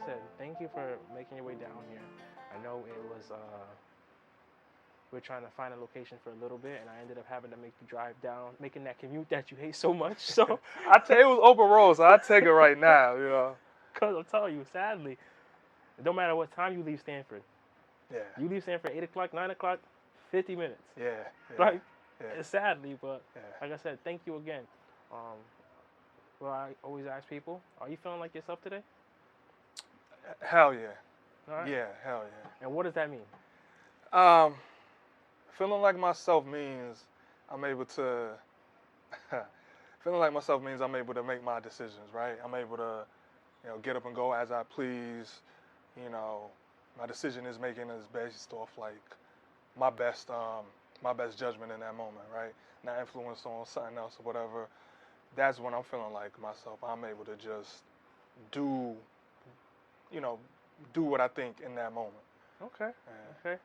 said, thank you for making your way down here. I know it was we are trying to find a location for a little bit, and I ended up having to make the drive down, making that commute that you hate so much. So, I tell you, it was open road, so I take it right now. Cause I'm telling you, sadly, it don't matter what time you leave Stanford. Yeah. You leave Stanford 8 o'clock, 9 o'clock, 50 minutes. Yeah. Like, yeah. sadly, but Yeah. like I said, thank you again. Well, I always ask people, are you feeling like yourself today? Hell yeah. All right. Yeah, hell yeah. And what does that mean? Feeling like myself means I'm able to. Feeling like myself means I'm able to make my decisions, right? I'm able to, get up and go as I please. My decision is making is based off like my best, my best judgment in that moment, right? Not influenced on something else or whatever. That's when I'm feeling like myself. I'm able to just do, do what I think in that moment. Okay. Yeah. Okay.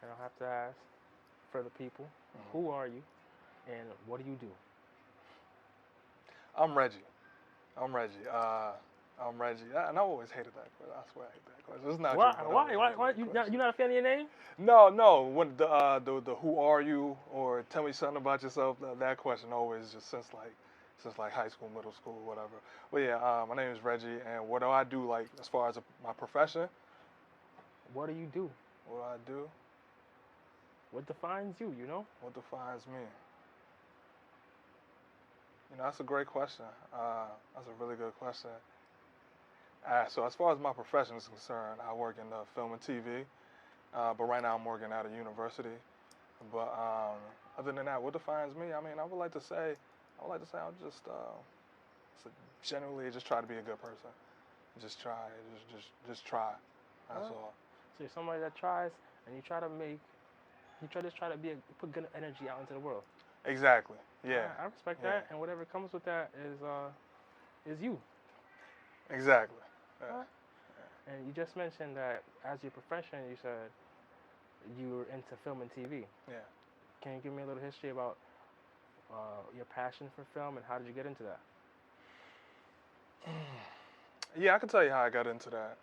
And I'll have to ask for the people, who are you, and what do you do? I'm Reggie. I'm Reggie. And I always hated that question. I swear I hate that question. It's not true. Why? You not a fan of your name? No. When the who are you or tell me something about yourself, that question always just since like high school, middle school, whatever. But yeah, my name is Reggie, and what do I do like as far as my profession? What do you do? What do I do? What defines you? What defines me? That's a great question. That's a really good question. So as far as my profession is concerned, I work in film and TV, but right now I'm working at a university. But other than that, what defines me? I mean, I would like to say I'm just generally just try to be a good person. Just try, just try. That's all. So you're somebody that tries, and you try to put good energy out into the world. Exactly. Yeah. I respect that, and whatever comes with that is you. Exactly. Yeah. And you just mentioned that as your profession, you said you were into film and TV. Yeah. Can you give me a little history about your passion for film and how did you get into that? Yeah, I can tell you how I got into that.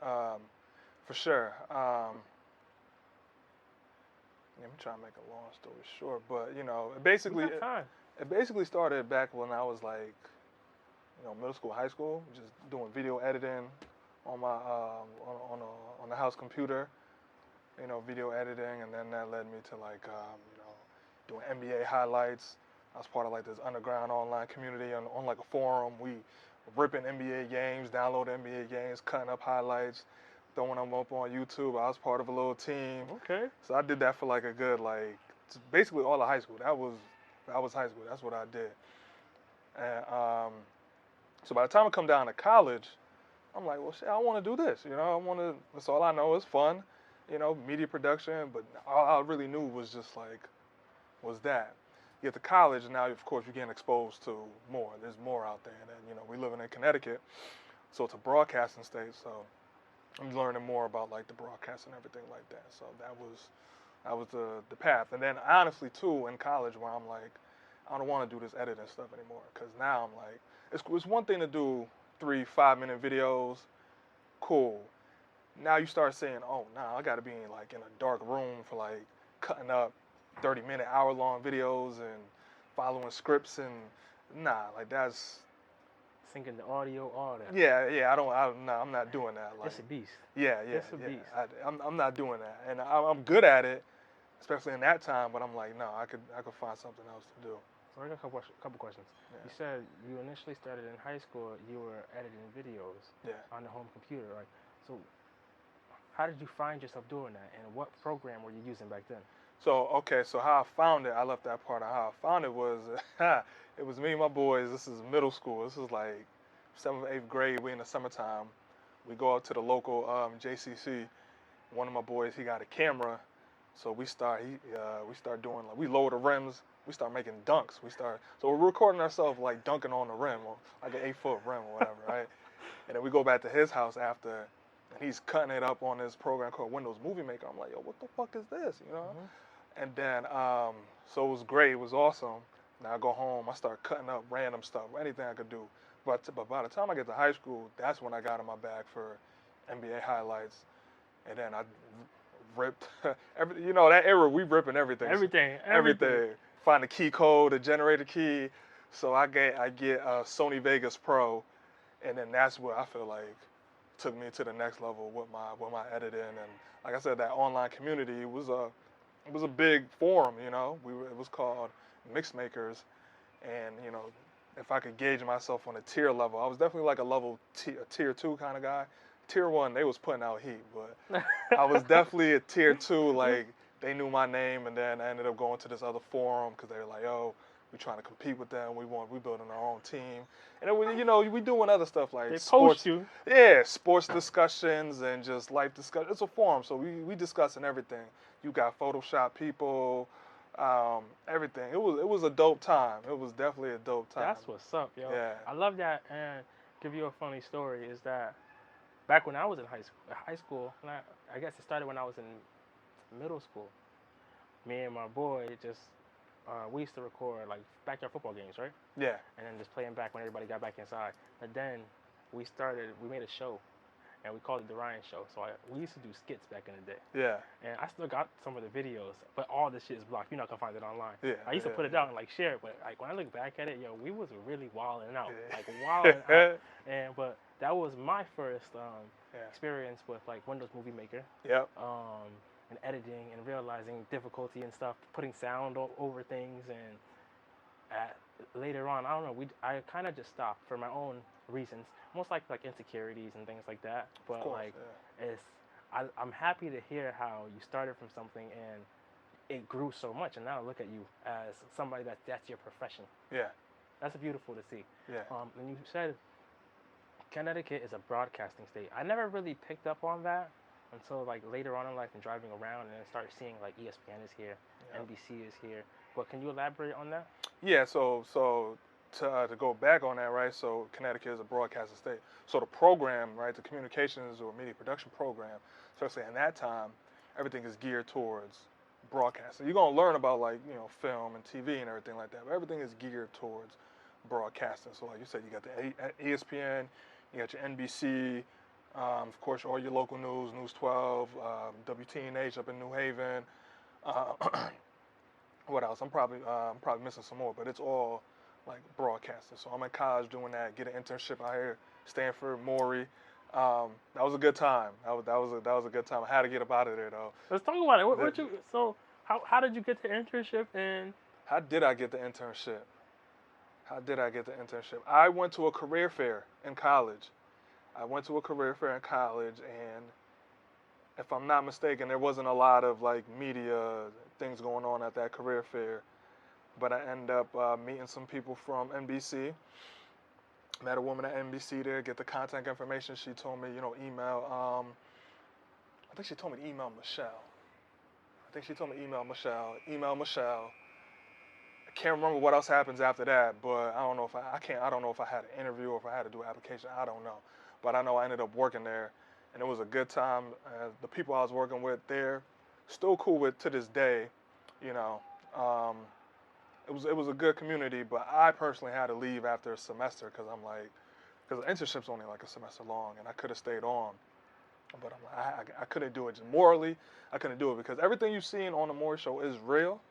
For sure. I'm trying to make a long story short, but it basically started back when I was like, middle school, high school, just doing video editing on my on the house computer, video editing, and then that led me to like, doing NBA highlights. I was part of like this underground online community on like a forum. We ripping NBA games, downloading NBA games, cutting up highlights, throwing them up on YouTube. I was part of a little team. Okay. So I did that for like a good basically all of high school. That was high school. That's what I did. And so by the time I come down to college, I'm like, well, shit, I want to do this. That's all I know is fun, media production. But all I really knew was just was that. You get to college, and now, of course, you're getting exposed to more. There's more out there. And then, we living in Connecticut, so it's a broadcasting state. So I'm learning more about, like, the broadcast and everything like that. So that was the path. And then, honestly, too, in college, where I'm like, I don't want to do this editing stuff anymore. Because now I'm like, it's one thing to do 3-5-minute videos. Cool. Now you start saying, oh, I got to be in a dark room for, like, cutting up 30-minute, hour-long videos and following scripts and that's syncing the audio, all that. Yeah. I'm not doing that. It's a beast. Yeah. It's a beast. I'm not doing that, and I'm good at it, especially in that time. But I'm like, no, I could find something else to do. So I got a couple questions. Yeah. You said you initially started in high school. You were editing videos on the home computer, right? So how did you find yourself doing that, and what program were you using back then? So how I found it, I left that part out. How I found it was, it was me and my boys. This is middle school. This is like 7th, 8th grade. We in the summertime. We go out to the local JCC. One of my boys, he got a camera, so we start doing we lower the rims. We start making dunks. So we're recording ourselves like dunking on the rim, or like an 8-foot rim or whatever, right? And then we go back to his house after, and he's cutting it up on this program called Windows Movie Maker. I'm like, yo, what the fuck is this, Mm-hmm. And then, so it was great. It was awesome. Now I go home. I start cutting up random stuff, anything I could do. but by the time I get to high school, that's when I got in my bag for NBA highlights, and then I ripped that era, we ripping everything. Everything. Find the key code, the generator key. So I get a Sony Vegas Pro, and then that's what I feel like took me to the next level with my editing. And like I said, that online community was a big forum. It was called Mix Makers, and if I could gauge myself on a tier level, I was definitely like a tier 2 kind of guy. Tier 1, they was putting out heat, but I was definitely a tier 2. Like, they knew my name, and then I ended up going to this other forum because they were like, "Yo, we trying to compete with them. We building our own team." And then we doing other stuff like they sports. Post you. Yeah, sports discussions and just life discussion. It's a forum, so we discussing everything. You got Photoshop people, everything. It was a dope time. It was definitely a dope time. That's what's up, yo. Yeah. I love that. And give you a funny story is that back when I was in high school, and I guess it started when I was in middle school. Me and my boy we used to record like backyard football games, right? Yeah. And then just playing back when everybody got back inside. But then we made a show, and we called it the Ryan Show. So we used to do skits back in the day. Yeah. And I still got some of the videos, but all this shit is blocked. You're not gonna find it online. Yeah. I used to put it out and like share it, but like when I look back at it, yo, we was really wilding out, out. But that was my first experience with like Windows Movie Maker. Yep. And editing and realizing difficulty and stuff, putting sound over things, and later on, I don't know, I kind of just stopped for my own reasons, most like insecurities and things like that. But I'm happy to hear how you started from something and it grew so much, and now look at you as somebody that's your profession. Yeah. That's beautiful to see. Yeah. And you said Connecticut is a broadcasting state. I never really picked up on that until like later on in life and driving around, and then started seeing like ESPN is here, NBC is here. But can you elaborate on that? Yeah. So to go back on that, right? So Connecticut is a broadcasting state. So the program, right, the communications or media production program, especially in that time, everything is geared towards broadcasting. You're gonna learn about like film and TV and everything like that, but everything is geared towards broadcasting. So like you said, you got the ESPN, you got your NBC. Of course, all your local news, News 12, WTNH up in New Haven. What else? I'm probably missing some more, but it's all like broadcasting. So I'm in college doing that. Get an internship out here, Stanford, Maury. That was a good time. That was a good time. I had to get up out of there though. Let's talk about it. How did you get the internship, and how did I get the internship? I went to a career fair in college. And if I'm not mistaken, there wasn't a lot of like media things going on at that career fair. But I ended up meeting some people from NBC. Met a woman at NBC there, get the contact information. She told me, email. I think she told me to email Michelle. Email Michelle. I can't remember what else happens after that, but I don't know if I don't know if I had an interview or if I had to do an application. I don't know. But I know I ended up working there, and it was a good time. The people I was working with there, still cool with to this day. It was a good community, but I personally had to leave after a semester because the internship's only like a semester long, and I could have stayed on, but I couldn't do it. Just morally, I couldn't do it because everything you've seen on the Maury Show is real,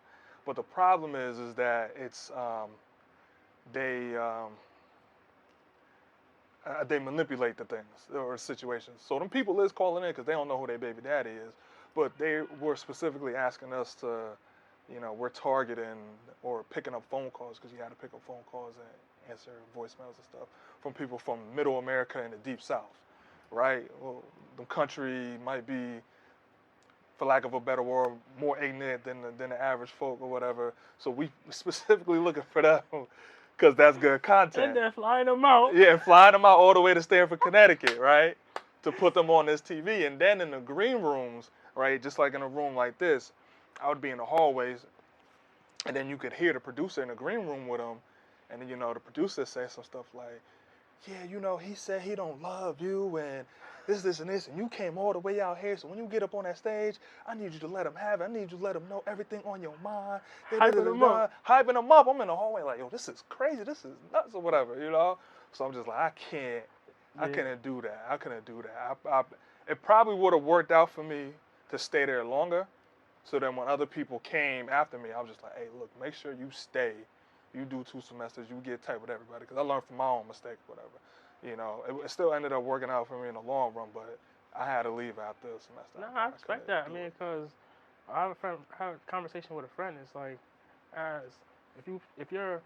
but the problem is that it's they manipulate the things or situations. So them people is calling in because they don't know who their baby daddy is, but they were specifically asking us to, we're targeting or picking up phone calls because you had to pick up phone calls and answer voicemails and stuff from people from Middle America and the Deep South, right? Well, the country might be, for lack of a better word, more ignorant than the average folk or whatever. So we specifically looking for them. Because that's good content. And then flying them out. Yeah, and flying them out all the way to Stanford, Connecticut, right? To put them on this TV. And then in the green rooms, right, just like in a room like this, I would be in the hallways, and then you could hear the producer in the green room with them. And then, the producer say some stuff like, yeah, he said he don't love you and this, and this, and you came all the way out here, so when you get up on that stage, I need you to let him have it. I need you to let him know everything on your mind. Hyping him up. Hyping him up. I'm in the hallway like, yo, this is crazy. This is nuts or whatever, So I'm just like, I couldn't do that. I couldn't do that. It probably would have worked out for me to stay there longer. So then when other people came after me, I was just like, hey, look, make sure you stay. You do 2 semesters. You get tight with everybody. Because I learned from my own mistakes, whatever. It still ended up working out for me in the long run, but I had to leave after a semester. No, I respect that. I mean, because I have a conversation with a friend. It's like, if you're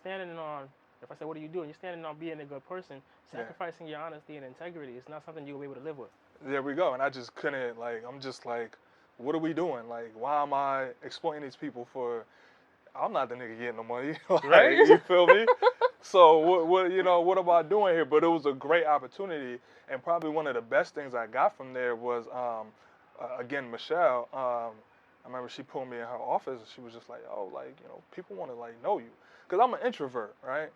standing on, if I say, what do you do? And you're standing on being a good person, sacrificing your honesty and integrity is not something you'll be able to live with. There we go. And I just couldn't, I'm just like, what are we doing? Like, why am I exploiting these people for? I'm not the nigga getting the money, right? You feel me? So what am I doing here? But it was a great opportunity, and probably one of the best things I got from there was, again, Michelle. I remember she pulled me in her office, and she was just like, oh, people want to know you, because I'm an introvert, right?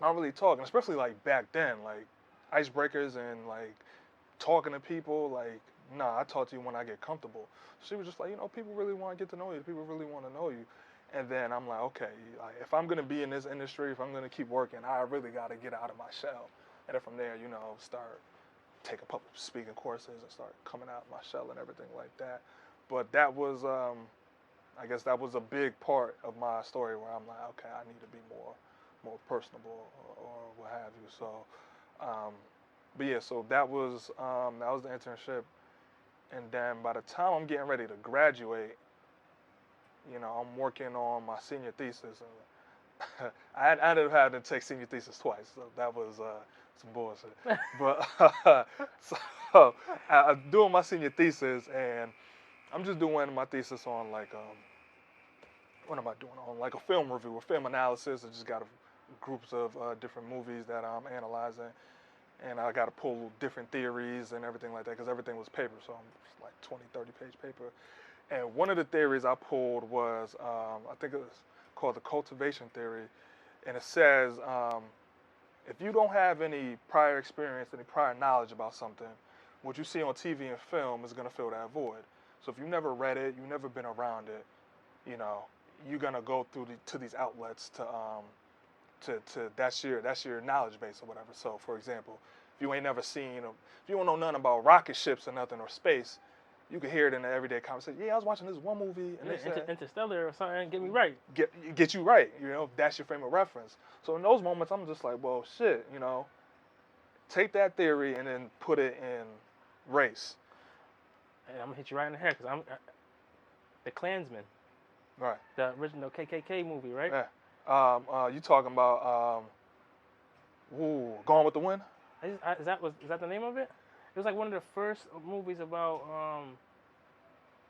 I don't really talk, and especially back then, icebreakers and talking to people, nah, I talk to you when I get comfortable. She was just like, people really want to get to know you. People really want to know you. And then I'm like, okay, if I'm going to be in this industry, if I'm going to keep working, I really got to get out of my shell. And then from there, start taking public speaking courses and start coming out of my shell and everything like that. But that was, I guess that was a big part of my story where I'm like, okay, I need to be more personable or what have you. So, but yeah, so that was the internship. And then by the time I'm getting ready to graduate, I'm working on my senior thesis. And I ended up having to take senior thesis twice, so that was some bullshit. But so I'm doing my senior thesis, and I'm just doing my thesis on what am I doing? On a film review, a film analysis. I just got groups of different movies that I'm analyzing. And I got to pull different theories and everything like that because everything was paper, so I'm 20, 30-page paper. And one of the theories I pulled was, I think it was called the cultivation theory, and it says, if you don't have any prior experience, any prior knowledge about something, what you see on TV and film is going to fill that void. So if you never read it, you've never been around it, you're going to go to these outlets to that's your knowledge base or whatever. So for example, if you ain't never seen, if you don't know nothing about rocket ships or nothing or space, you can hear it in the everyday conversation. Yeah, I was watching this one movie and they said Interstellar or something. Get me right. Get you right. That's your frame of reference. So in those moments, I'm just like, well, shit. Take that theory and then put it in race. And I'm gonna hit you right in the head because I'm the Klansman. Right. The original KKK movie, right? Yeah. You talking about Gone with the Wind? Is that the name of it? It was one of the first movies about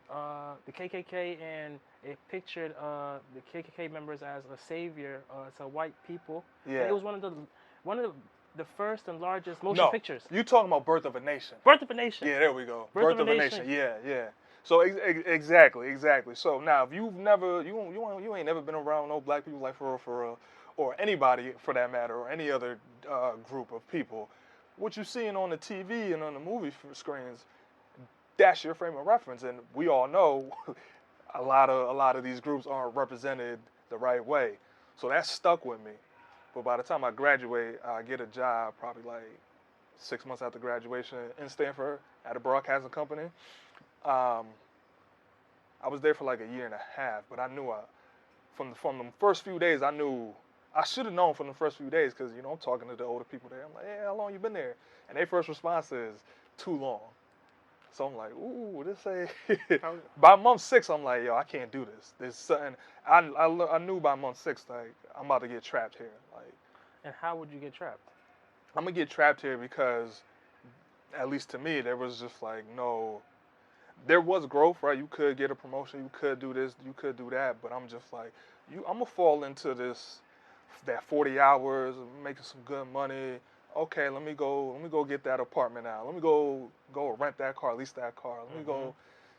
the KKK, and it pictured the KKK members as a savior to white people. Yeah. And it was one of the first and largest motion pictures. You talking about Birth of a Nation? Birth of a Nation. Yeah, there we go. Birth of a Nation. Yeah. So exactly. So now, if you've never, you ain't never been around no black people for real, or anybody for that matter, or any other group of people, what you're seeing on the TV and on the movie screens, that's your frame of reference. And we all know a lot of these groups aren't represented the right way. So that stuck with me. But by the time I graduate, I get a job probably 6 months after graduation in Stanford at a broadcasting company. I was there for a year and a half, but I knew from the first few days, I should have known from the first few days because, I'm talking to the older people there. I'm like, hey, how long you been there? And their first response is, too long. So I'm like, ooh, this ain't. By month 6, I'm like, yo, I can't do this. There's something. I knew by month 6, I'm about to get trapped here. And how would you get trapped? I'm going to get trapped here because, at least to me, there was just no. There was growth, right? You could get a promotion, you could do this, you could do that, but I'm just like, I'm going to fall into that 40 hours, making some good money. Okay, let me go get that apartment now. Let me go rent that car, lease that car. Let me go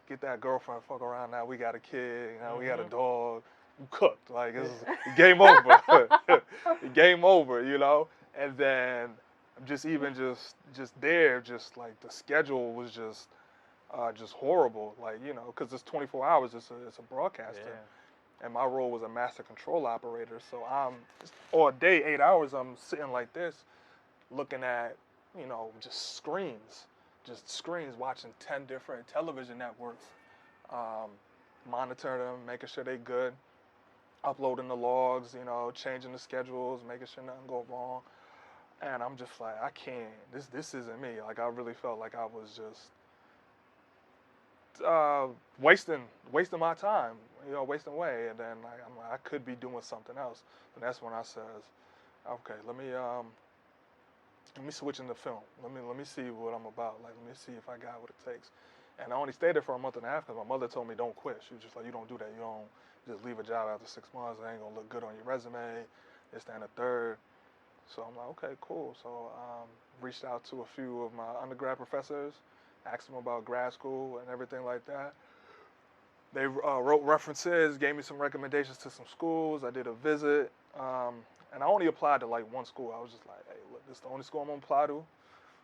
get that girlfriend, fuck around. Now we got a kid, now we got a dog. You cooked. It's game over. Game over, And then just there, just like the schedule was just horrible. Like, you know, because it's 24 hours. It's a broadcaster. Yeah. And my role was a master control operator. So I'm all day, 8 hours. I'm sitting like this, looking at, you know, just screens, watching 10 different television networks, monitoring them, making sure they're good, uploading the logs, you know, changing the schedules, making sure nothing go wrong. And I'm just like, I can't. This isn't me. Like, I really felt like I was just wasting my time, you know, wasting away. And then I'm like, I could be doing something else. And that's when I says, okay, let me switch into film. Let me see what I'm about. Like, let me see if I got what it takes. And I only stayed there for a month and a half because my mother told me don't quit. She was just like, you don't do that. You don't just leave a job after 6 months. It ain't gonna look good on your resume. This, that, and the third. So I'm like, okay, cool. So reached out to a few of my undergrad professors, asked them about grad school and everything like that. They wrote references, gave me some recommendations to some schools. I did a visit, and I only applied to like one school. I was just like, hey, look, this is the only school I'm gonna apply to.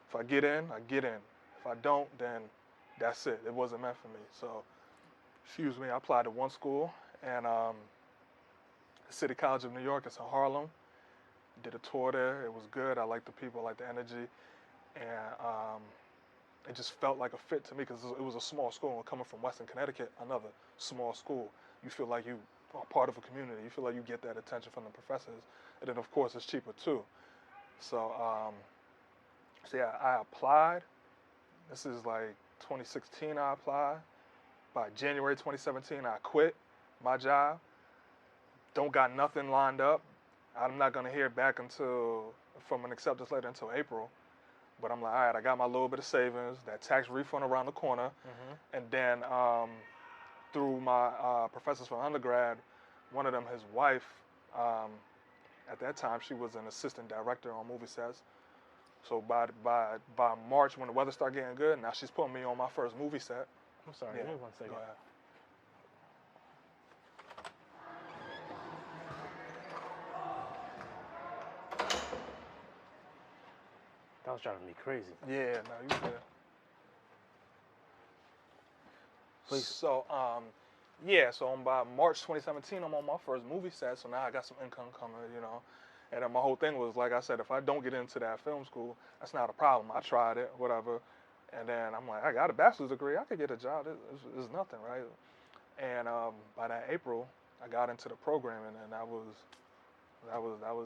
If I get in, I get in. If I don't, then that's it. It wasn't meant for me. So, I applied to one school, and City College of New York. It's in Harlem. Did a tour there. It was good. I liked the people, I liked the energy, and it just felt like a fit to me because it was a small school. And coming from Western Connecticut, another small school, you feel like you are part of a community. You feel like you get that attention from the professors, and then of course it's cheaper too. So, yeah, I applied. This is like 2016. I applied. By January 2017, I quit my job. Don't got nothing lined up. I'm not gonna hear back from an acceptance letter until April. But I'm like, all right, I got my little bit of savings, that tax refund around the corner, and then through my professors from undergrad, one of them, his wife, at that time she was an assistant director on movie sets. So by March, when the weather started getting good, now she's putting me on my first movie set. I'm sorry, give me 1 second. Go ahead. That was driving me crazy. Yeah, no, you good. Please. So, so by March 2017, I'm on my first movie set, so now I got some income coming, you know. And then my whole thing was, like I said, if I don't get into that film school, that's not a problem. I tried it, whatever. And then I'm like, I got a bachelor's degree. I could get a job. It's nothing, right? And by that April, I got into the programming, and that was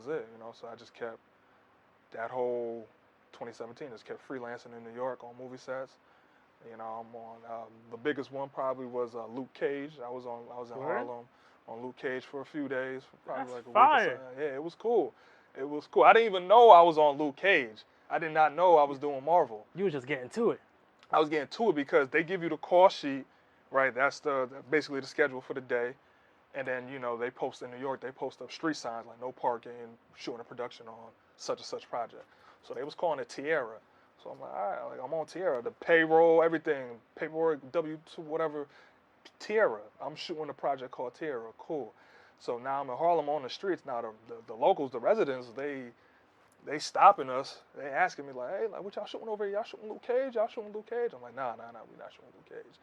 it, you know. So I just kept that whole 2017, just kept freelancing in New York on movie sets. You know, I'm on the biggest one probably was Luke Cage. I was in Harlem on Luke Cage for a few days, probably That's like a week fire. or something. Yeah, it was cool. It was cool. I didn't even know I was on Luke Cage. I did not know I was doing Marvel. You were just getting to it. I was getting to it because they give you the call sheet, right? That's basically the schedule for the day. And then, you know, they post in New York, they post up street signs like no parking, shooting a production on such and such project. So they was calling it Tierra. So I'm like, all right, like I'm on Tierra. The payroll, everything, paperwork, W-2, whatever, Tierra. I'm shooting a project called Tierra. Cool. So now I'm in Harlem on the streets. Now the locals, the residents, they stopping us. They asking me like, hey, like what y'all shooting over here? Y'all shooting Luke Cage? Y'all shooting Luke Cage? I'm like, nah, we not shooting Luke Cage.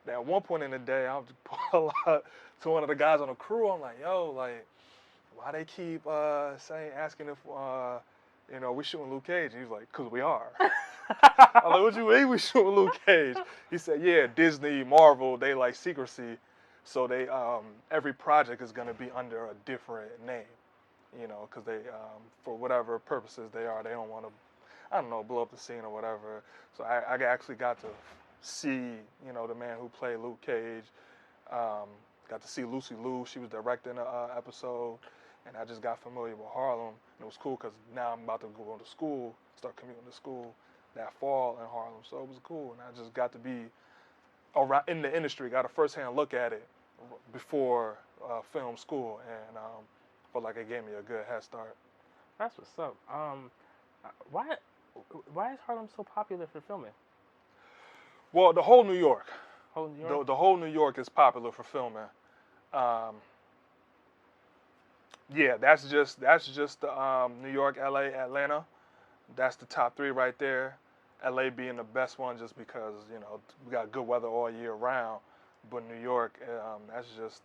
Now at one point in the day, I was pull out to one of the guys on the crew. I'm like, yo, like, why they keep asking if you know, we shooting Luke Cage? And he's like, cause we are. I'm like, what you mean we shooting Luke Cage? He said, yeah, Disney, Marvel, they like secrecy. So they every project is gonna be under a different name, you know, because they for whatever purposes they don't want to, I don't know, blow up the scene or whatever. So I actually got to see, you know, the man who played Luke Cage. Got to see Lucy Liu. She was directing an episode, and I just got familiar with Harlem. And it was cool because now I'm about to go to school, start commuting to school that fall in Harlem. So it was cool, and I just got to be around in the industry, got a first-hand look at it before film school, and felt like it gave me a good head start. That's what's up. Why is Harlem so popular for filming? Well, the whole New York. Whole New York? The whole New York is popular for filming. Yeah, that's just New York, LA, Atlanta. That's the top three right there. LA being the best one just because we got good weather all year round. But New York, that's just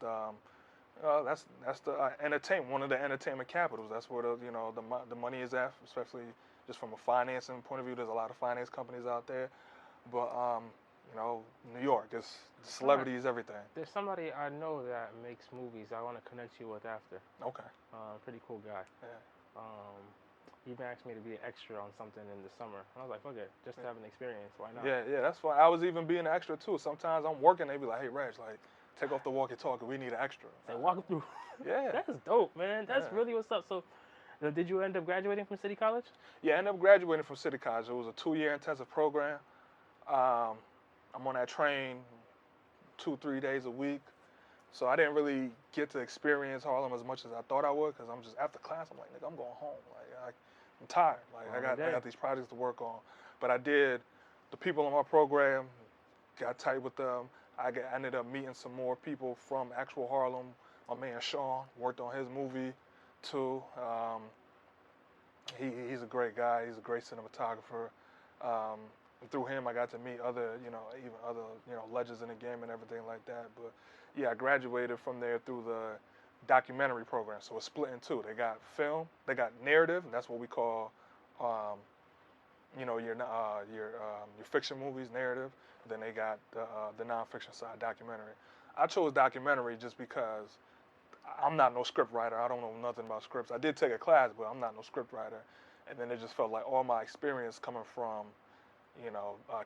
that's the entertainment, one of the entertainment capitals. That's where the money is at, especially just from a financing point of view. There's a lot of finance companies out there, but New York, it's celebrities, everything. There's somebody I know that makes movies. I want to connect you with after. Okay. Pretty cool guy. Yeah. He even asked me to be an extra on something in the summer. I was like, fuck it, just to have an experience. Why not? Yeah, that's why I was even being an extra too. Sometimes I'm working, they be like, hey, Reg, like, take off the walkie-talkie. We need an extra. Say, walk through. Yeah. That's dope, man. That's really what's up. So, did you end up graduating from City College? Yeah, I ended up graduating from City College. It was a 2-year intensive program. I'm on that train 2-3 days a week. So I didn't really get to experience Harlem as much as I thought I would, because I'm just, after class, I'm like, nigga, I'm going home. Like, I'm tired. Like, I got these projects to work on. But I did. The people in my program, got tight with them. I ended up meeting some more people from actual Harlem. My man Sean worked on his movie too. He's a great guy. He's a great cinematographer. Through him, I got to meet other, even other, legends in the game and everything like that. But yeah, I graduated from there through the documentary program. So it's split in two. They got film, they got narrative, and that's what we call, your fiction movies, narrative. Then they got the nonfiction side, documentary. I chose documentary just because I'm not no script writer. I don't know nothing about scripts. I did take a class, but I'm not no script writer. And then it just felt like all my experience coming from,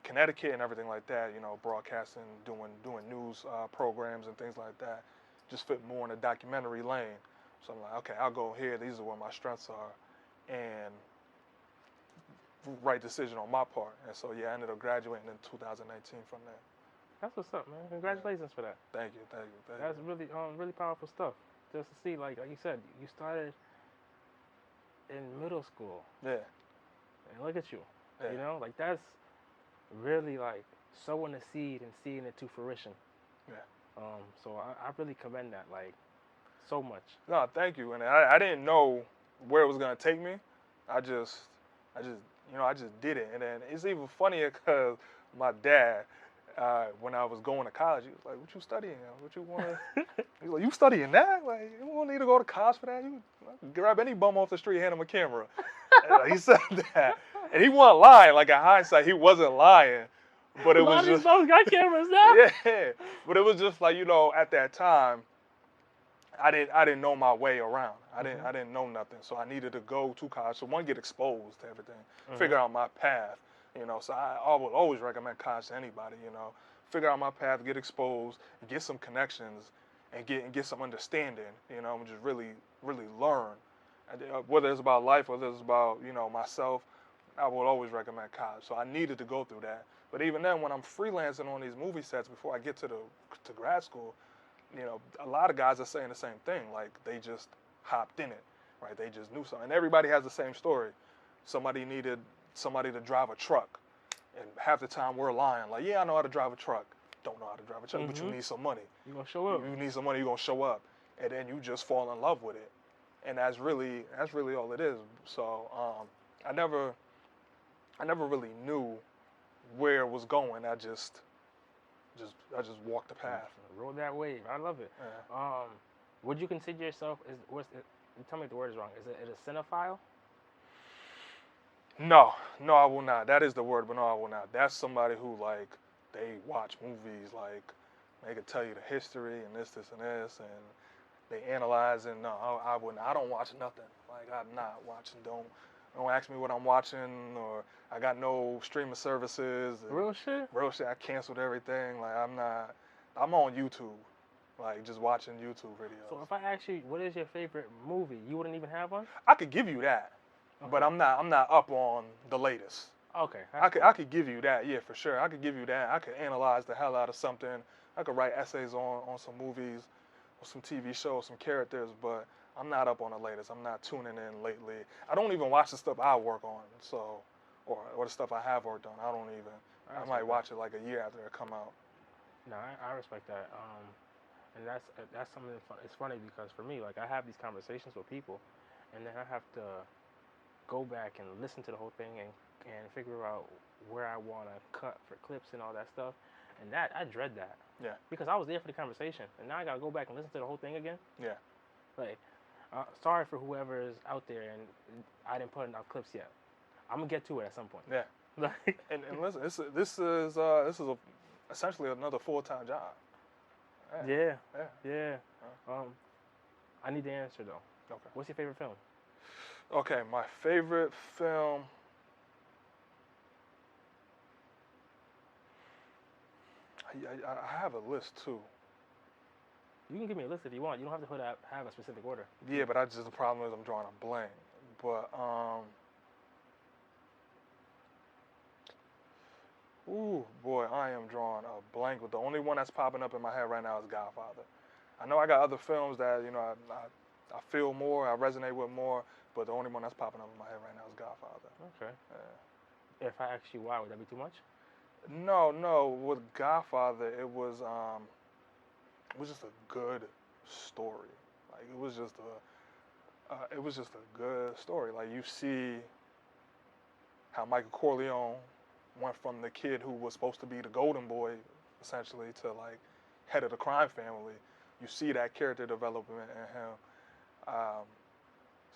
Connecticut and everything like that, broadcasting, doing news programs and things like that, just fit more in a documentary lane. So I'm like, okay, I'll go here. These are where my strengths are, and right decision on my part. And so yeah, I ended up graduating in 2019 from there. That's what's up, man. Congratulations for that. Thank you. That's really really powerful stuff. Just to see, like you said, you started in middle school. Yeah. And look at you. Yeah. Like that's really like sowing a seed and seeing it to fruition. Yeah. So I really commend that, like, so much. No, thank you. And I didn't know where it was gonna take me. I just did it. And then it's even funnier because my dad, when I was going to college, he was like, "What you studying? What you want to?" He's like, "You studying that? Like, you don't need to go to college for that. You grab any bum off the street, hand him a camera." He said that, and he wasn't lying. Like, in hindsight, he wasn't lying. But it was just, a lot of these folks got cameras now. Yeah, but it was just like, at that time, I didn't know my way around. I didn't know nothing. So I needed to go to college. So get exposed to everything, figure out my path. So I would always recommend college to anybody. Figure out my path, get exposed, get some connections, and get some understanding. And just really learn. And whether it's about life, whether it's about myself, I would always recommend college. So I needed to go through that. But even then, when I'm freelancing on these movie sets before I get to grad school, a lot of guys are saying the same thing. Like, they just hopped in it, right? They just knew something. And everybody has the same story. Somebody needed somebody to drive a truck. And half the time we're lying. Like, yeah, I know how to drive a truck. Don't know how to drive a truck, but you need some money. You're going to show up. You need some money, you're going to show up. And then you just fall in love with it. And that's really all it is. So I never really knew where it was going. I just walked the path. Rode that wave. I love it. Yeah. Would you consider yourself tell me if the word is wrong. Is it a cinephile? No, I will not. That is the word, but no, I will not. That's somebody who, like, they watch movies, like, they could tell you the history and this, and this, and they analyze, and no, I wouldn't. I don't watch nothing. Like, I'm not watching. Don't ask me what I'm watching, or I got no streaming services. Real shit? Real shit. I canceled everything. Like, I'm on YouTube, like, just watching YouTube videos. So if I ask you, what is your favorite movie, you wouldn't even have one? I could give you that, but I'm not up on the latest. Okay. I could give you that, yeah, for sure. I could give you that. I could analyze the hell out of something. I could write essays on some movies, or some TV shows, some characters, but I'm not up on the latest. I'm not tuning in lately. I don't even watch the stuff I work on, or the stuff I have worked on. I don't even. I might watch it like a year after it come out. No, I respect that. And that's something fun. It's funny because for me, like I have these conversations with people, and then I have to go back and listen to the whole thing and figure out where I want to cut for clips and all that stuff. And that I dread that. Yeah. Because I was there for the conversation, and now I gotta go back and listen to the whole thing again. Yeah. Like, sorry for whoever is out there, and I didn't put enough clips yet. I'm gonna get to it at some point. Yeah. and listen, this is essentially another full-time job. Yeah. I need the answer though. Okay. What's your favorite film? Okay, my favorite film. I have a list too. You can give me a list if you want. You don't have to have a specific order. Yeah, but the problem is I'm drawing a blank. But ooh boy, I am drawing a blank. But the only one that's popping up in my head right now is Godfather. I know I got other films that I feel more, I resonate with more, but the only one that's popping up in my head right now is Godfather. Okay. Yeah. If I ask you why, would that be too much? No. With Godfather, it was just a good story. Like it was just a good story. Like you see how Michael Corleone went from the kid who was supposed to be the golden boy, essentially, to like head of the crime family. You see that character development in him.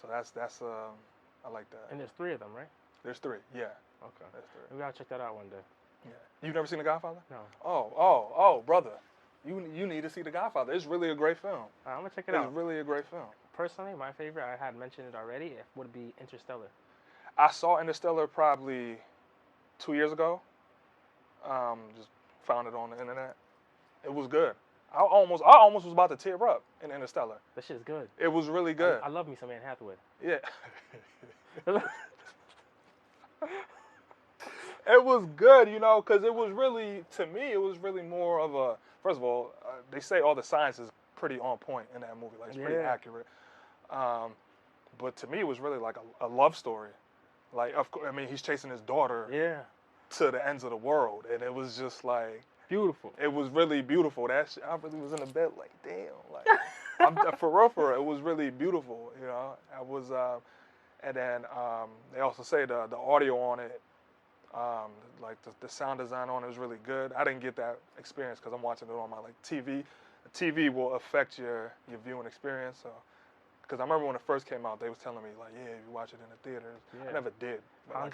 So that's I like that. And there's 3 of them, right? There's 3. Yeah. Okay. There's 3. Maybe I'll check that out one day. Yeah. You've never seen The Godfather? No. Oh, brother. You need to see The Godfather. It's really a great film. I'm gonna check it out. It's really a great film. Personally, my favorite, I had mentioned it already, it would be Interstellar. I saw Interstellar probably 2 years ago. Just found it on the internet. It was good. I almost was about to tear up in Interstellar. That shit's good. It was really good. I love me some Anne Hathaway. Yeah. It was good, because it was really, to me, it was really more of a, first of all, they say all the science is pretty on point in that movie. Like, it's pretty accurate. But to me, it was really like a love story. Like, of course, I mean, he's chasing his daughter to the ends of the world. And it was just like... Beautiful. It was really beautiful. That shit, I really was in the bed like, damn. Like, for real, it was really beautiful, I was... and then they also say the audio on it, like the sound design on it was really good. I didn't get that experience because I'm watching it on my TV. The TV will affect your viewing experience. So, because I remember when it first came out, they was telling me like, yeah, you watch it in the theaters. Yeah. I never did. But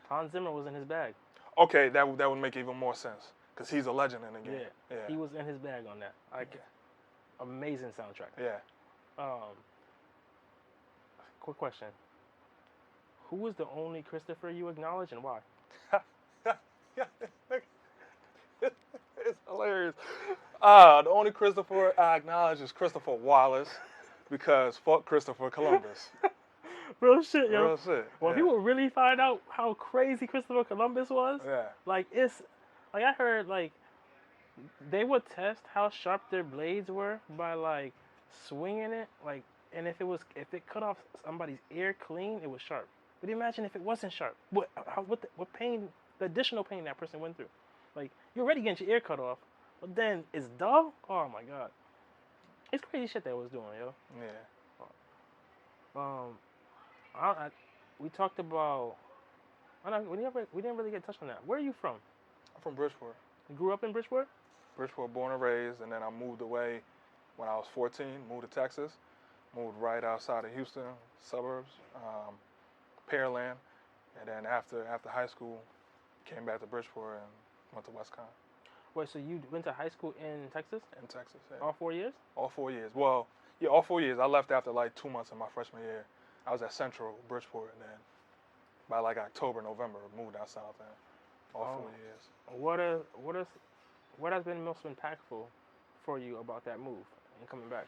Hans Zimmer was in his bag. Okay, that would make even more sense because he's a legend in the game. Yeah, he was in his bag on that. Like, amazing soundtrack. Yeah. Quick question. Who was the only Christopher you acknowledge and why? It's hilarious. The only Christopher I acknowledge is Christopher Wallace because fuck Christopher Columbus. Real shit, yo. Real shit. When people really find out how crazy Christopher Columbus was, like I heard like they would test how sharp their blades were by like swinging it, like, and if it cut off somebody's ear clean, it was sharp. But imagine if it wasn't sharp. What pain, the additional pain that person went through. Like, you're already getting your ear cut off, but then it's dull? Oh my God. It's crazy shit that was doing, yo. Yeah. We talked about, we didn't really get touched on that. Where are you from? I'm from Bridgeport. You grew up in Bridgeport? Bridgeport, born and raised, and then I moved away when I was 14, moved to Texas, moved right outside of Houston, suburbs. Pearland, and then after high school, came back to Bridgeport and went to Westcon. Wait, so you went to high school in Texas? In Texas, yeah. All 4 years? All 4 years. Well, yeah, all 4 years. I left after like 2 months of my freshman year. I was at Central Bridgeport, and then by like October, November, moved out south. And all 4 years. What has been most impactful for you about that move and coming back?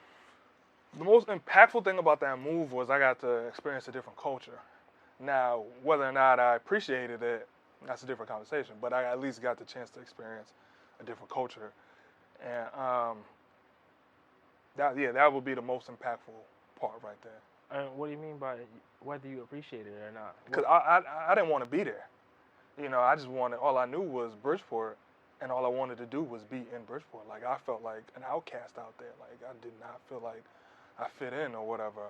The most impactful thing about that move was I got to experience a different culture. Now, whether or not I appreciated it, that's a different conversation, but I at least got the chance to experience a different culture. And that would be the most impactful part right there. And what do you mean by whether you appreciate it or not? Because I didn't want to be there. I just wanted, all I knew was Bridgeport, and all I wanted to do was be in Bridgeport. Like, I felt like an outcast out there. Like, I did not feel like I fit in or whatever.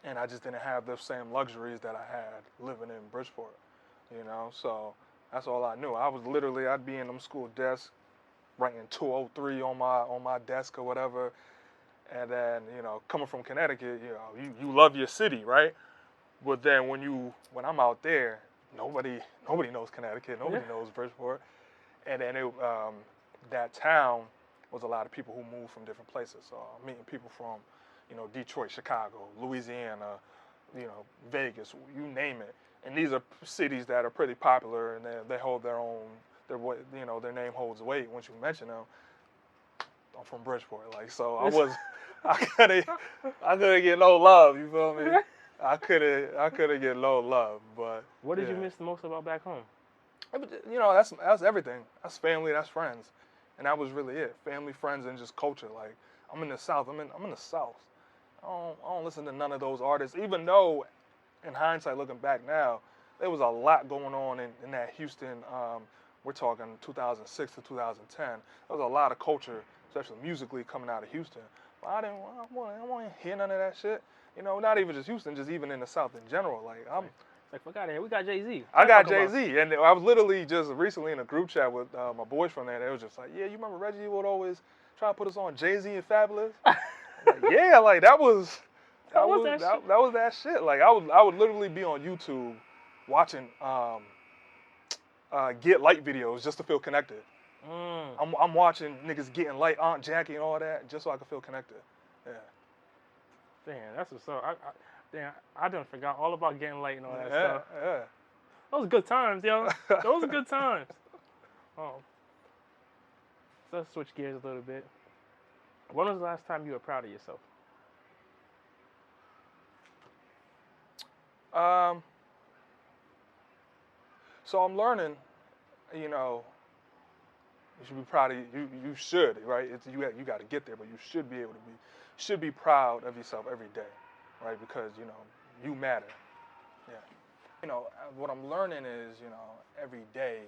And I just didn't have the same luxuries that I had living in Bridgeport, you know? So that's all I knew. I'd be in them school desks, writing 203 on my desk or whatever. And then, you know, coming from Connecticut, you know, you love your city, right? But then when I'm out there, nobody knows Connecticut, nobody knows Bridgeport. And then that town was a lot of people who moved from different places. So I'm meeting people from, you know, Detroit, Chicago, Louisiana, you know, Vegas, you name it. And these are cities that are pretty popular, and they hold their own, their name holds weight once you mention them. I'm from Bridgeport, like, so I couldn't get no love, you feel me? I couldn't get no love, but. What did you miss the most about back home? You know, that's everything. That's family, that's friends, and that was really it. Family, friends, and just culture. Like, I'm in the South. I'm in the South. I don't listen to none of those artists, even though, in hindsight, looking back now, there was a lot going on in that Houston. We're talking 2006 to 2010. There was a lot of culture, especially musically, coming out of Houston. But I didn't want to hear none of that shit. You know, not even just Houston, just even in the South in general. Like, Like, fuck out of here. We got Jay-Z. I got Jay-Z, and I was literally just recently in a group chat with my boys from there. They was just like, "Yeah, you remember Reggie would always try to put us on Jay-Z and Fabulous?" Like, yeah, like that was that shit. Like, I would literally be on YouTube watching Get Light videos just to feel connected. I'm watching niggas getting light, Aunt Jackie and all that, just so I could feel connected. Yeah. Damn, that's what's up. I done forgot all about Getting Light and all that stuff. Yeah. Those were good times, yo. Those are good times. Oh. So let's switch gears a little bit. When was the last time you were proud of yourself? So I'm learning, you know, you should be proud of you. You should, right? You got to get there, but you should be able to should be proud of yourself every day, right? Because, you know, you matter. Yeah. You know, what I'm learning is, you know, every day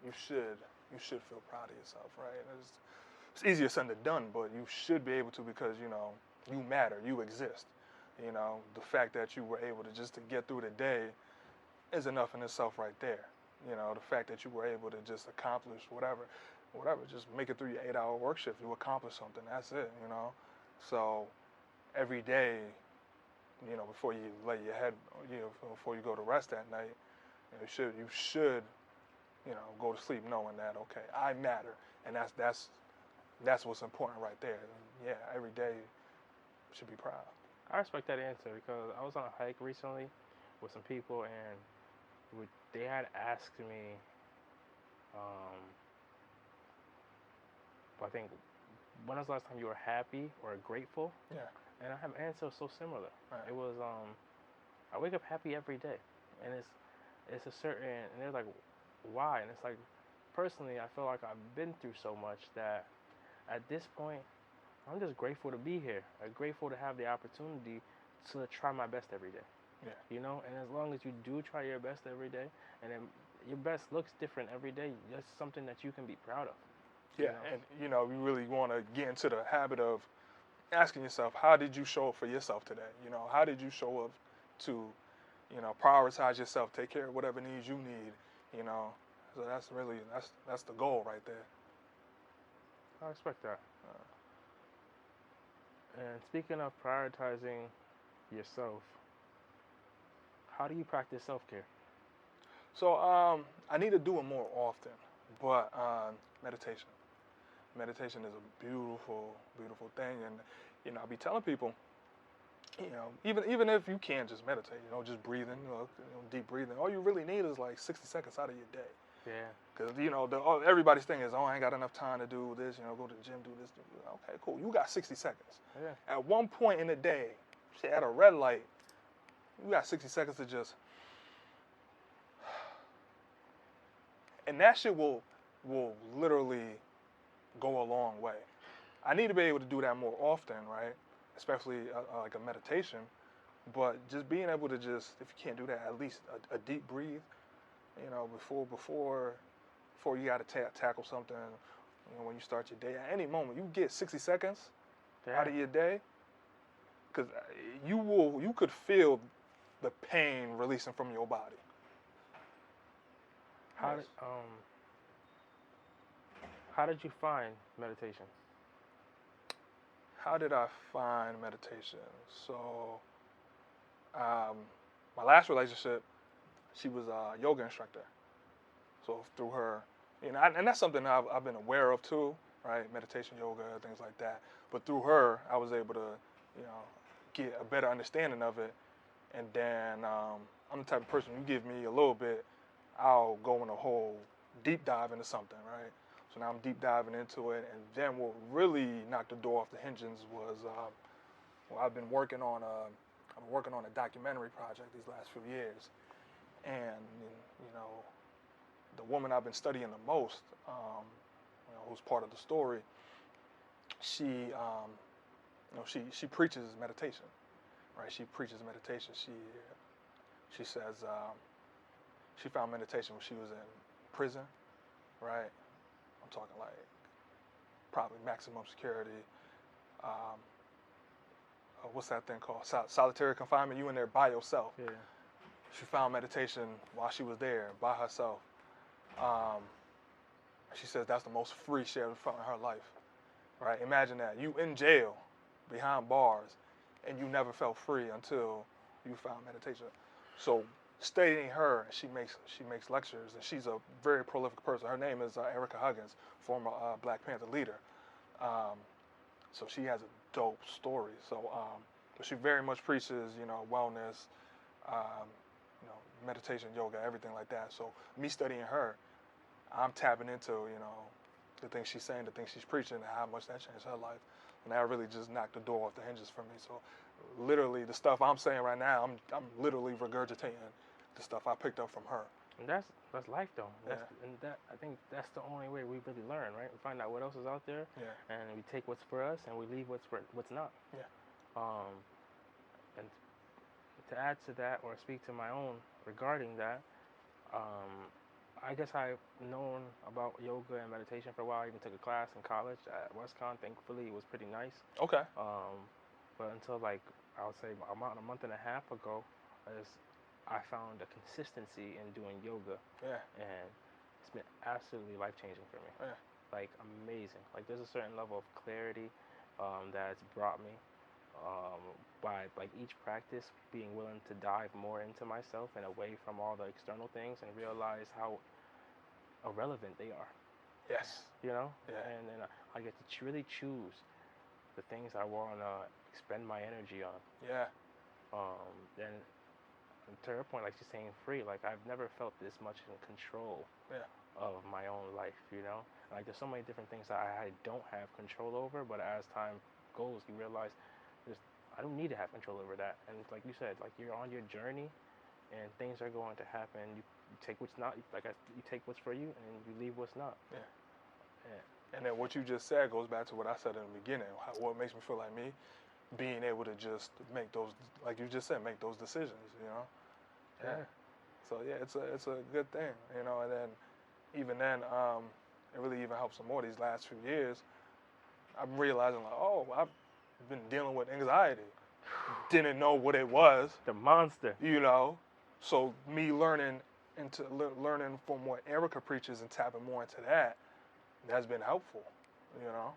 you should feel proud of yourself, right? It's easier said than done, but you should be able to, because, you know, you matter, you exist. You know, the fact that you were able to get through the day is enough in itself right there. You know, the fact that you were able to just accomplish whatever, just make it through your 8-hour work shift, you accomplish something, that's it, you know? So every day, you know, before you lay your head, you know, before you go to rest that night, you should, you know, go to sleep knowing that, okay, I matter, and that's what's important right there. And yeah, every day you should be proud. I respect that answer, because I was on a hike recently with some people, and they had asked me, I think, when was the last time you were happy or grateful? Yeah. And I have answers so similar. Right. It was, I wake up happy every day, and it's a certain, and they're like, why? And it's like, personally, I feel like I've been through so much that at this point, I'm just grateful to be here. I'm grateful to have the opportunity to try my best every day. Yeah. You know, and as long as you do try your best every day, and then your best looks different every day, that's something that you can be proud of. Yeah, you know? And you know, you really want to get into the habit of asking yourself, how did you show up for yourself today? You know, how did you show up to, you know, prioritize yourself, take care of whatever needs you need, you know? So that's the goal right there. I respect that. And speaking of prioritizing yourself, how do you practice self-care? So I need to do it more often, but meditation. Meditation is a beautiful, beautiful thing, and you know, I'll be telling people, you know, even if you can't just meditate, you know, just breathing, you know, deep breathing. All you really need is like 60 seconds out of your day. Yeah. Because you know, everybody's thing is, oh, I ain't got enough time to do this. You know, go to the gym, do this. Okay, cool. You got 60 seconds. Yeah. At one point in the day, say at a red light, you got 60 seconds to just, and that shit will literally go a long way. I need to be able to do that more often, right? Especially like a meditation, but just being able to just, if you can't do that, at least a deep breathe, you know, before before you got to tackle something, you know, when you start your day, at any moment, you get 60 seconds out of your day, because you could feel the pain releasing from your body. How did you find meditation? How did I find meditation? So, my last relationship, she was a yoga instructor. So through her, you know, and that's something I've been aware of too, right? Meditation, yoga, things like that. But through her, I was able to, you know, get a better understanding of it. And then I'm the type of person, you give me a little bit, I'll go in a whole deep dive into something, right? So now I'm deep diving into it, and then what really knocked the door off the hinges was, I've been working on a documentary project these last few years, and you know, the woman I've been studying the most, you know, who's part of the story, she, you know, she preaches meditation, right? She preaches meditation. She says she found meditation when she was in prison, right? I'm talking like probably maximum security. What's that thing called? Solitary confinement. You in there by yourself. Yeah. She found meditation while she was there by herself. She says that's the most free she ever felt in her life, right? Imagine that. You in jail, behind bars, and you never felt free until you found meditation. So studying her, she makes lectures, and she's a very prolific person. Her name is Erica Huggins, former Black Panther leader. So she has a dope story. So but she very much preaches, you know, wellness, you know, meditation, yoga, everything like that. So me studying her, I'm tapping into, you know, the things she's saying, the things she's preaching, and how much that changed her life. And that really just knocked the door off the hinges for me. So literally the stuff I'm saying right now, I'm literally regurgitating the stuff I picked up from her. And that's life though. And I think that's the only way we really learn, right? We find out what else is out there, and we take what's for us, and we leave what's not. Yeah. And to add to that, or speak to my own regarding that, I guess I've known about yoga and meditation for a while. I even took a class in college at Western. Thankfully, it was pretty nice. Okay. But until like I would say a month and a half ago, I found a consistency in doing yoga. Yeah. And it's been absolutely life-changing for me. Yeah. Like amazing. Like there's a certain level of clarity that it's brought me by like each practice being willing to dive more into myself and away from all the external things and realize how irrelevant they are. Yes. You know? Yeah. And then I get to really choose the things I want to expend my energy on. Yeah. Then to her point, like she's saying free, like I've never felt this much in control of my own life, you know? Like there's so many different things that I don't have control over, but as time goes, you realize I don't need to have control over that. And like you said, like you're on your journey and things are going to happen. You take what's not, you take what's for you and you leave what's not. Yeah. And then what you just said goes back to what I said in the beginning. What makes me feel like me, being able to just make those, like you just said, make those decisions, you know? Yeah. So yeah, it's a good thing, you know. And then even then, it really even helps some more these last few years. I'm realizing like, oh, I've been dealing with anxiety. Didn't know what it was. The monster. You know. So me learning from what Erica preaches and tapping more into that has been helpful, you know.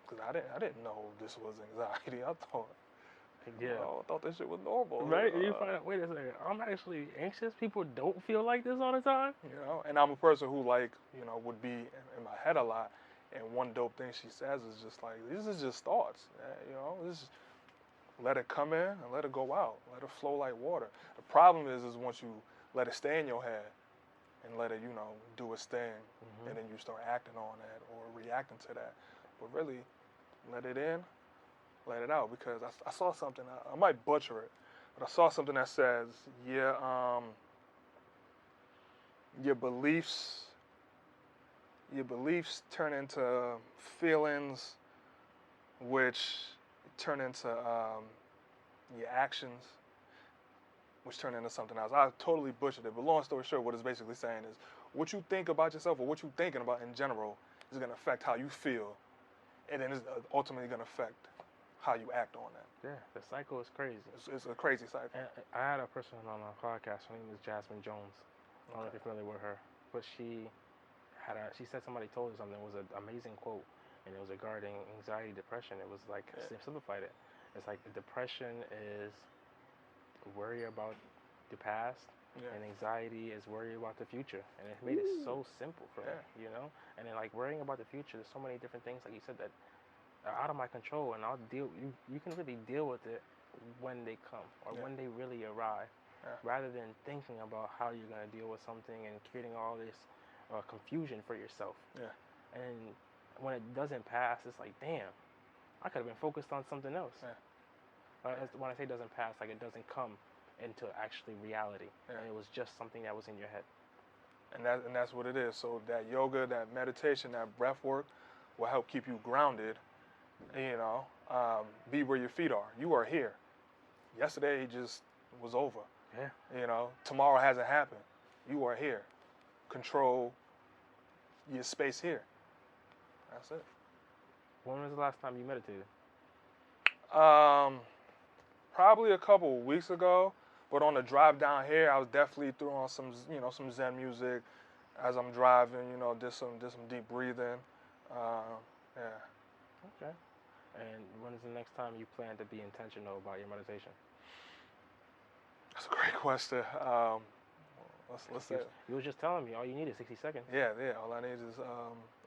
Because I didn't know this was anxiety. I thought this shit was normal. Right? You find out, wait a second, I'm actually anxious. People don't feel like this all the time. You know, and I'm a person who like, you know, would be in my head a lot. And one dope thing she says is just like, this is just thoughts, you know. Let it come in and let it go out. Let it flow like water. The problem is once you let it stay in your head and let it, you know, do its thing, and then you start acting on that or reacting to that. But really, let it in, let it out. Because I saw something, I might butcher it, but I saw something that says, your beliefs turn into feelings, which turn into your actions, which turn into something else. I totally butchered it, but long story short, what it's basically saying is what you think about yourself or what you're thinking about in general is going to affect how you feel, and then it's ultimately going to affect how you act on that. Yeah, the cycle is crazy. It's a crazy cycle. And I had a person on our podcast. Her name is Jasmine Jones. I don't know if you're familiar with her, but she said somebody told her something. It was an amazing quote, and it was regarding anxiety, depression. It was like, simplified it. It's like depression is worry about the past, and anxiety is worry about the future. And it made it so simple for me, you know? And then like worrying about the future, there's so many different things, like you said, that are out of my control, and I'll deal. You can really deal with it when they come or when they really arrive, rather than thinking about how you're gonna deal with something and creating all this confusion for yourself. Yeah. And when it doesn't pass, it's like, damn, I could have been focused on something else. Yeah. When I say doesn't pass, like it doesn't come into actually reality, and it was just something that was in your head. And that's what it is. So that yoga, that meditation, that breath work will help keep you grounded. You know, be where your feet are. You are here. Yesterday just was over. Yeah. You know, tomorrow hasn't happened. You are here. Control your space here. That's it. When was the last time you meditated? Probably a couple of weeks ago. But on the drive down here, I was definitely throwing on some Zen music as I'm driving. You know, did some deep breathing. Yeah. Okay. And when is the next time you plan to be intentional about your meditation? That's a great question. Let's say you were just telling me all you need is 60 seconds. Yeah. All I need is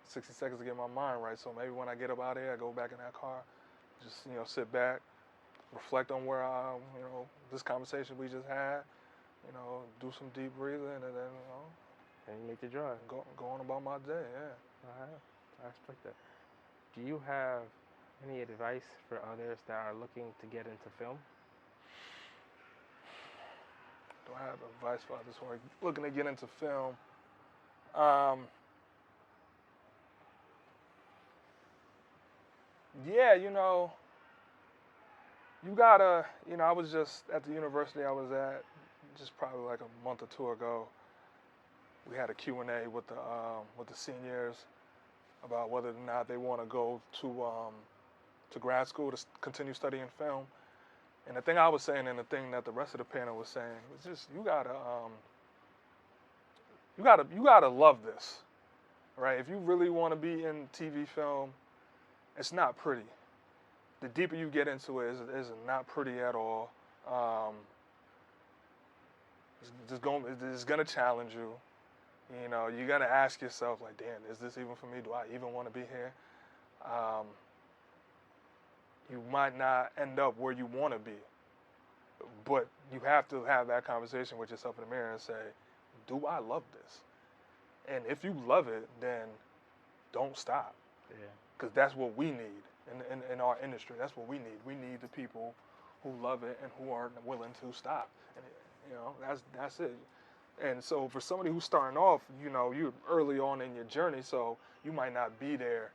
60 seconds to get my mind right. So maybe when I get up out of here, I go back in that car, just sit back, reflect on where this conversation we just had. Do some deep breathing, and then and you make the drive. Go on about my day. Yeah. All right. I respect that. Do you have any advice for others that are looking to get into film? Do I have advice for others who are looking to get into film? Yeah, you gotta, I was just at the university I was at just probably like a month or two ago. We had a Q&A with the seniors about whether or not they want to go to grad school to continue studying film. And the thing I was saying, and the thing that the rest of the panel was saying, was just you gotta love this, right? If you really want to be in TV film, it's not pretty. The deeper you get into it, it's not pretty at all. It's gonna challenge you. You're gonna ask yourself, like, damn, is this even for me? Do I even want to be here? You might not end up where you want to be, but you have to have that conversation with yourself in the mirror and say, do I love this? And if you love it, then don't stop. Yeah. Because that's what we need in our industry. That's what we need. We need the people who love it and who aren't willing to stop. And that's it. And so for somebody who's starting off, you're early on in your journey, so you might not be there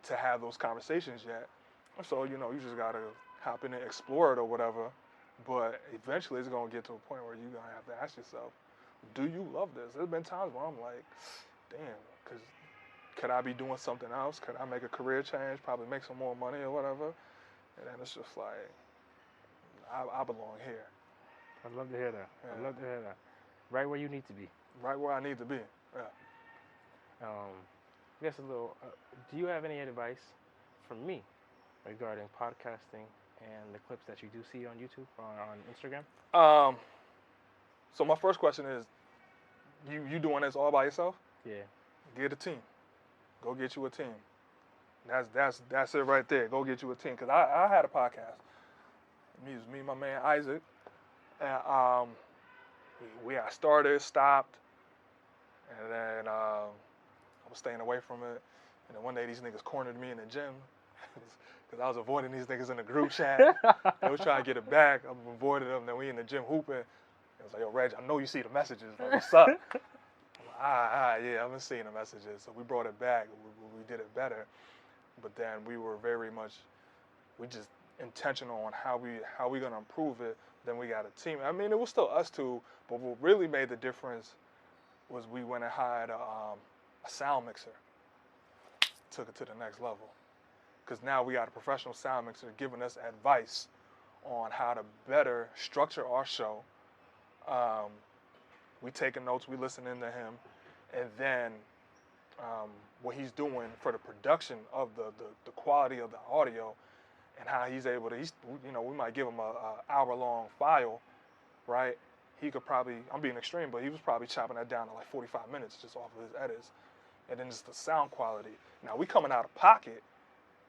to have those conversations yet. So, you just got to hop in and explore it or whatever. But eventually it's going to get to a point where you're going to have to ask yourself, do you love this? There's been times where I'm like, damn, could I be doing something else? Could I make a career change, probably make some more money or whatever? And then it's just like, I belong here. I'd love to hear that. Yeah. I'd love to hear that. Right where you need to be. Right where I need to be, yeah. I guess do you have any advice for me regarding podcasting and the clips that you do see on YouTube or on Instagram? So my first question is, you doing this all by yourself? Yeah. Get a team. Go get you a team. That's it right there. Go get you a team. Because I had a podcast. It was me and my man Isaac. And we got started, stopped, and then I was staying away from it. And then one day these niggas cornered me in the gym because I was avoiding these niggas in the group chat. They was trying to get it back. I avoided them. Then we in the gym hooping. It was like, yo, Reg, I know you see the messages. Like, what's up? I'm like, yeah, I've been seeing the messages. So we brought it back. We did it better. But then we were we just intentional on how we gonna improve it. Then we got a team. I mean, it was still us two, but what really made the difference was we went and hired a sound mixer. Took it to the next level. Because now we got a professional sound mixer giving us advice on how to better structure our show. We taking notes, we listening to him, and then what he's doing for the production of the quality of the audio, and how he's able to, we might give him a hour-long file, right? He could probably, I'm being extreme, but he was probably chopping that down to like 45 minutes just off of his edits. And then just the sound quality. Now, we coming out of pocket,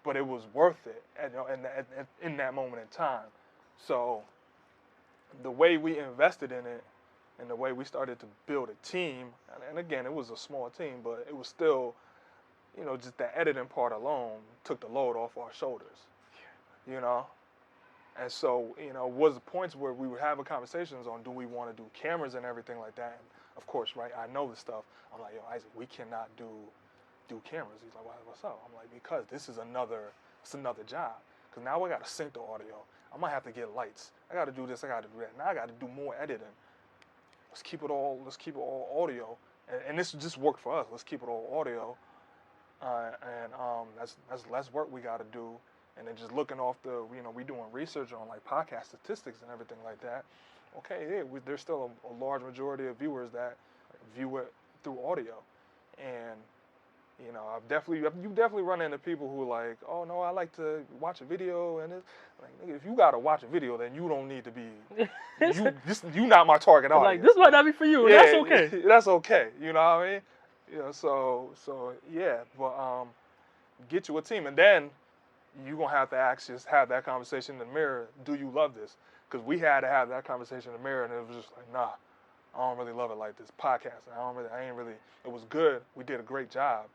but it was worth it in that moment in time. So the way we invested in it and the way we started to build a team, and again, it was a small team, but it was still, just the editing part alone took the load off our shoulders, And so, was the points where we were having conversations on, do we want to do cameras and everything like that? And of course, right, I know this stuff. I'm like, yo, Isaac, we cannot do cameras. He's like, what's up? I'm like, because this is another job. Because now I got to sync the audio. I might have to get lights. I got to do this. I got to do that. Now I got to do more editing. Let's keep it all audio. And this just worked for us. Let's keep it all audio. That's less work we got to do. And then just looking off we doing research on like podcast statistics and everything like that. Okay, yeah, there's still a large majority of viewers that view it through audio. And, you definitely run into people who are like, oh no, I like to watch a video. And it's like, nigga, if you got to watch a video, then you don't need to be, you not my target audience. Like, this might not be for you, and that's okay. That's okay, you know what I mean? So yeah, but get you a team. And then you're going to have to have that conversation in the mirror. Do you love this? Because we had to have that conversation in the mirror, and it was just like, nah, I don't really love it like this. Podcasting, it was good. We did a great job.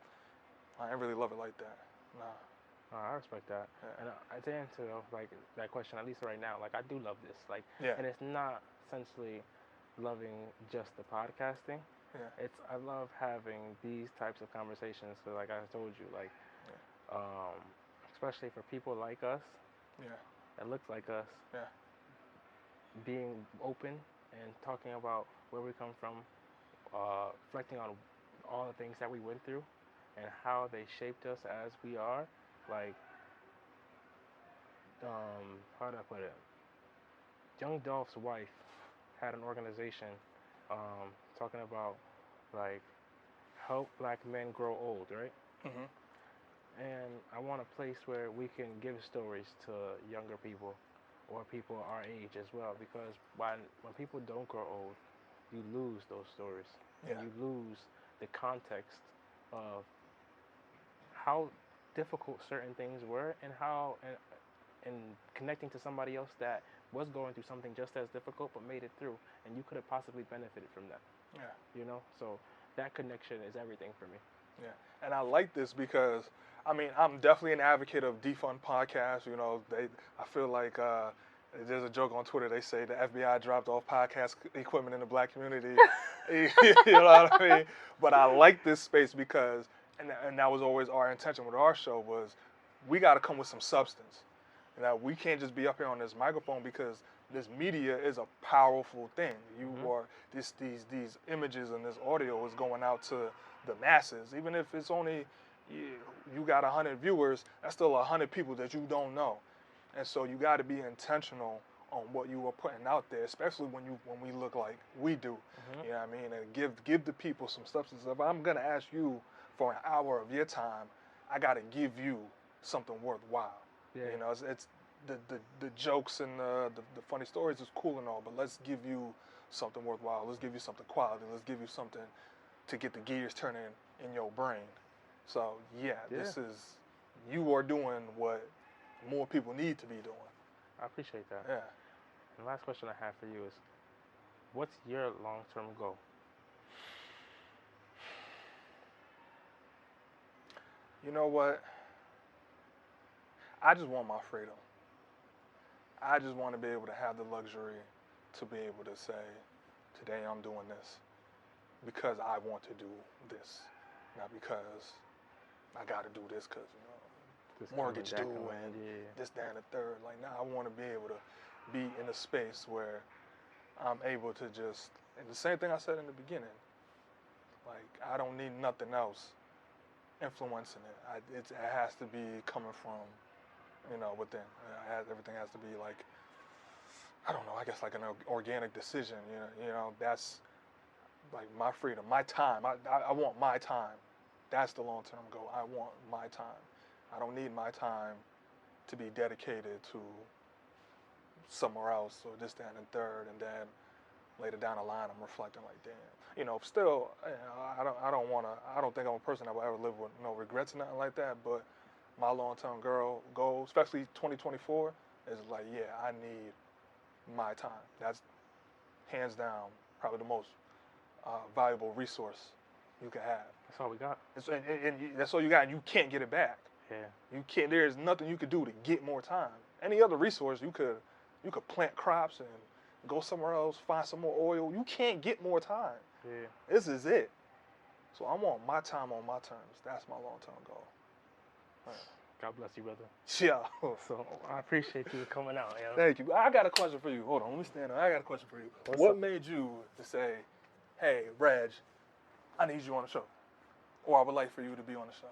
I ain't really love it like that. Nah. I respect that. Yeah. And to answer like that question, at least right now, like I do love this. Like, yeah. And it's not essentially loving just the podcasting. Yeah. It's I love having these types of conversations. So like I told you, like, especially for people like us, that looks like us, being open and talking about where we come from, reflecting on all the things that we went through and how they shaped us as we are. Like, how do I put it? Young Dolph's wife had an organization talking about, like, help black men grow old, right? Mm-hmm. And I want a place where we can give stories to younger people or people our age as well, because when people don't grow old, you lose those stories. Yeah. And you lose the context of how difficult certain things were and how and connecting to somebody else that was going through something just as difficult but made it through, and you could have possibly benefited from that. Yeah. So that connection is everything for me. Yeah. And I like this because, I mean, I'm definitely an advocate of defund podcasts. I feel like there's a joke on Twitter. They say the FBI dropped off podcast equipment in the black community. You know what I mean? But I like this space because, and that was always our intention with our show, was we got to come with some substance. We can't just be up here on this microphone, because this media is a powerful thing. You are these images and this audio is going out to the masses. Even if it's only you got 100 viewers, that's still 100 people that you don't know. And so you got to be intentional on what you are putting out there, especially when we look like we do. You know what I mean? And give the people some substance. If I'm gonna ask you for an hour of your time, I got to give you something worthwhile. Yeah. It's the jokes and the funny stories is cool and all, but let's give you something worthwhile. Let's give you something quality. Let's give you something to get the gears turning in your brain. So this is, you are doing what more people need to be doing. I appreciate that. Yeah. And the last question I have for you is, what's your long-term goal? You know what? I just want my freedom. I just want to be able to have the luxury to be able to say, today I'm doing this because I want to do this, not because I got to do this because, mortgage due and this, that, and the third. Like, now I want to be able to be in a space where I'm able to just, and the same thing I said in the beginning, Like, I don't need nothing else influencing it. It has to be coming from, within. Everything has to be like, I don't know, I guess like an organic decision. That's like my freedom, my time. I want my time. That's the long-term goal. I want my time. I don't need my time to be dedicated to somewhere else or this, that, and third, and then later down the line I'm reflecting like, damn. Still, I don't think I'm a person that will ever live with no regrets or nothing like that, but my long-term goal, especially 2024, is like, yeah, I need my time. That's hands down probably the most valuable resource you can have. That's all we got. And that's all you got, and you can't get it back. Yeah. You can't. There's nothing you could do to get more time. Any other resource, you could plant crops and go somewhere else, find some more oil. You can't get more time. Yeah. This is it. So I want my time on my terms. That's my long-term goal. Right. God bless you, brother. Yeah. So I appreciate you coming out. Thank you. I got a question for you. Hold on, let me stand up. I got a question for you. What made you to say, hey, Reg, I need you on the show, or I would like for you to be on the show?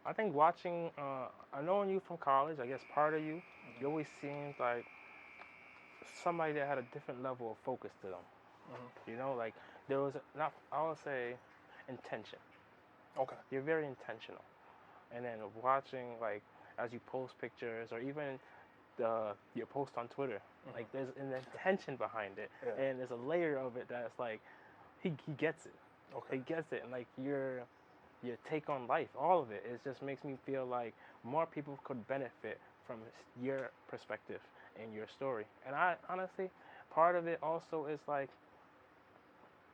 I think watching, I knowing you from college, I guess part of you, you always seemed like somebody that had a different level of focus to them. Mm-hmm. Like there was I would say, intention. Okay. You're very intentional. And then watching, like, as you post pictures or even your post on Twitter, mm-hmm. like there's an intention behind it. Yeah. And there's a layer of it that's like, he gets it. Okay. He gets it. And like your take on life, all of it just makes me feel like more people could benefit from your perspective and your story. And I honestly, part of it also is like,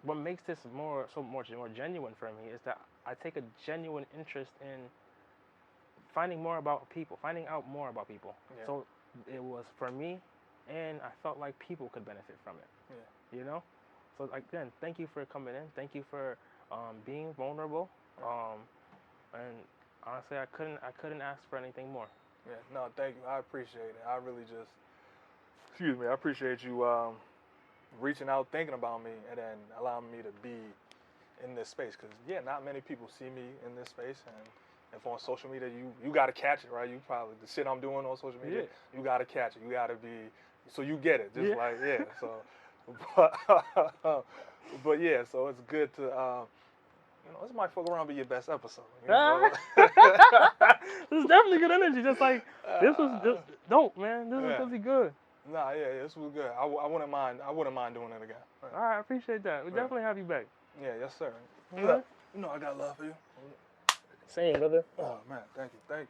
what makes this more genuine for me is that I take a genuine interest in finding out more about people. Yeah. So it was for me, and I felt like people could benefit from it. Yeah. So again, thank you for coming in. Thank you for being vulnerable. And honestly, I couldn't ask for anything more. Yeah. No, thank you. I appreciate it. I really I appreciate you reaching out, thinking about me, and then allowing me to be in this space. Because not many people see me in this space, and if on social media, you got to catch it, right? You probably, the shit I'm doing on social media, you got to catch it. You got to be, so you get it. Just so, but yeah, so it's good to, this might fuck around be your best episode. This is definitely good energy. Just like, this was just dope, man. This was really good. Nah, this was good. I wouldn't mind doing it again. All right, I appreciate that. We definitely have you back. Yeah, yes, sir. Look, I got love for you. Same, brother. Oh, man, thank you. All right,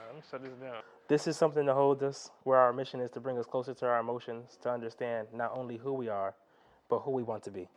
let me shut this down. This is something to hold us, where our mission is to bring us closer to our emotions, to understand not only who we are, but who we want to be.